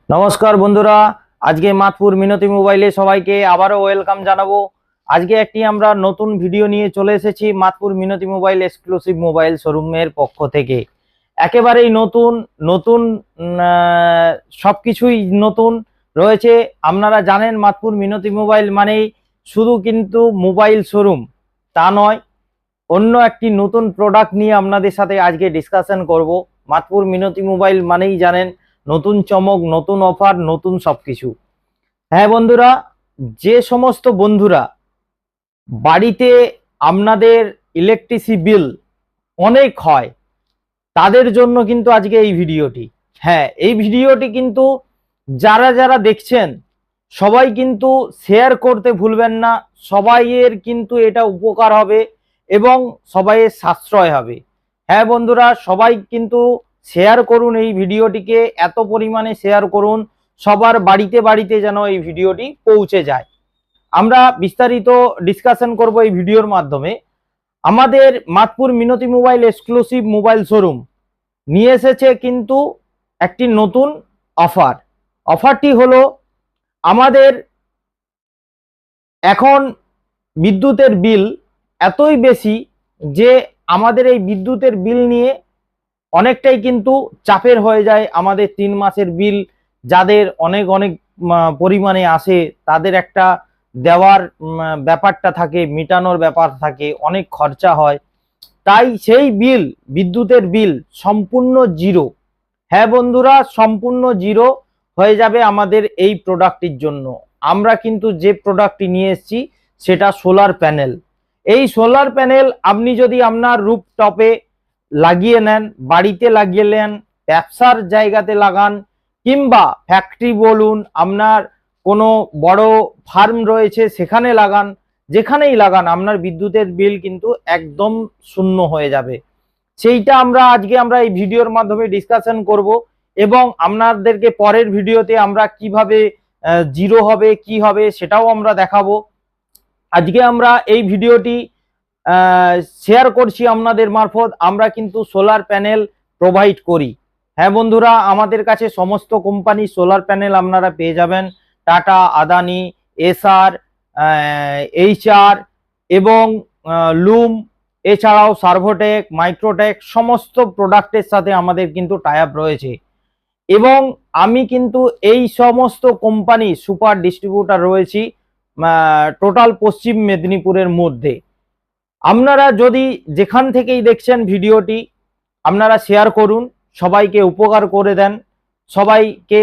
নমস্কার বন্ধুরা, আজকে মাতপুর মিনতি মোবাইলে সবাইকে আবারও ওয়েলকাম জানাবো। আজকে একটি আমরা নতুন ভিডিও নিয়ে চলে এসেছি মাতপুর মিনতি মোবাইল এক্সক্লুসিভ মোবাইল শোরুমের পক্ষ থেকে। একেবারেই নতুন নতুন সবকিছুই নতুন রয়েছে। আপনারা জানেন মাতপুর মিনতি মোবাইল মানেই শুধু কিন্তু মোবাইল শোরুম তা নয়, অন্য একটি নতুন প্রোডাক্ট নিয়ে আপনাদের সাথে আজকে ডিসকাশন করব। মাতপুর মিনতি মোবাইল মানেই জানেন নতুন চমক, নতুন অফার, নতুন সবকিছু। হ্যাঁ বন্ধুরা, যে সমস্ত বন্ধুরা বাড়িতে আপনাদের ইলেকট্রিসিটি বিল অনেক হয় তাদের জন্য কিন্তু আজকে এই ভিডিওটি। হ্যাঁ, এই ভিডিওটি কিন্তু যারা যারা দেখছেন সবাই কিন্তু শেয়ার করতে ভুলবেন না। সবাইয়ের কিন্তু এটা উপকার হবে এবং সবাইয়ের সাশ্রয় হবে। হ্যাঁ বন্ধুরা, সবাই কিন্তু শেয়ার করুন এই ভিডিওটিকে, এত পরিমাণে শেয়ার করুন সবার বাড়িতে বাড়িতে যেন এই ভিডিওটি পৌঁছে যায়। আমরা বিস্তারিত ডিসকাশন করব এই ভিডিওর মাধ্যমে। আমাদের মাতপুর মিনতি মোবাইল এক্সক্লুসিভ মোবাইল শোরুম নিয়ে এসেছে কিন্তু একটি নতুন অফার। অফারটি হলো, আমাদের এখন বিদ্যুতের বিল এতই বেশি যে আমাদের এই বিদ্যুতের বিল নিয়ে অনেকটাই কিন্তু চাপের হয়ে যায়। আমাদের 3 মাসের বিল যাদের অনেক অনেক পরিমাণে আসে তাদের একটা দেওয়ার ব্যাপারটা থাকে, মিটানোর ব্যাপার থাকে, অনেক খরচা হয়। তাই সেই বিল, বিদ্যুতের বিল সম্পূর্ণ জিরো। হ্যাঁ বন্ধুরা, সম্পূর্ণ জিরো হয়ে যাবে আমাদের এই প্রোডাক্টটির জন্য। আমরা কিন্তু যে প্রোডাক্টটি নিয়ে এসেছি সেটা সোলার প্যানেল। এই সোলার প্যানেল আপনি যদি আপনার রুফটপে লাগিয়ে নেন, বাড়িতে লাগিয়ে নেন, ব্যবসার জায়গাতে লাগান, কিংবা ফ্যাক্টরি বলুন, আপনার কোনো বড় ফার্ম রয়েছে সেখানে লাগান, যেখানেই লাগান আপনার বিদ্যুতের বিল কিন্তু একদম শূন্য হয়ে যাবে। সেইটা আজকে আমরা এই ভিডিওর মাধ্যমে ডিসকাশন করব এবং আপনাদেরকে পরের ভিডিওতে আমরা কিভাবে জিরো হবে কি হবে সেটাও আমরা দেখাবো। আজকে আমরা এই ভিডিওটি শেয়ার করছি আপনাদের মারফত। আমরা কিন্তু সোলার প্যানেল প্রোভাইড করি। হ্যাঁ বন্ধুরা, আমাদের কাছে সমস্ত কোম্পানি সোলার প্যানেল আপনারা পেয়ে যাবেন। টাটা, আদানি, এসআর, এইচআর এবং লুম, এছাড়াও সার্ভোটেক, মাইক্রোটেক সমস্ত প্রোডাক্টের সাথে আমাদের কিন্তু টাই আপ রয়েছে। এবং আমি কিন্তু এই সমস্ত কোম্পানি সুপার ডিস্ট্রিবিউটার রয়েছি টোটাল পশ্চিম মেদিনীপুরের মধ্যে। আপনারা যদি যেখান থেকেই দেখছেন ভিডিওটি আপনারা শেয়ার করুন, সবাইকে উপকার করে দেন, সবাইকে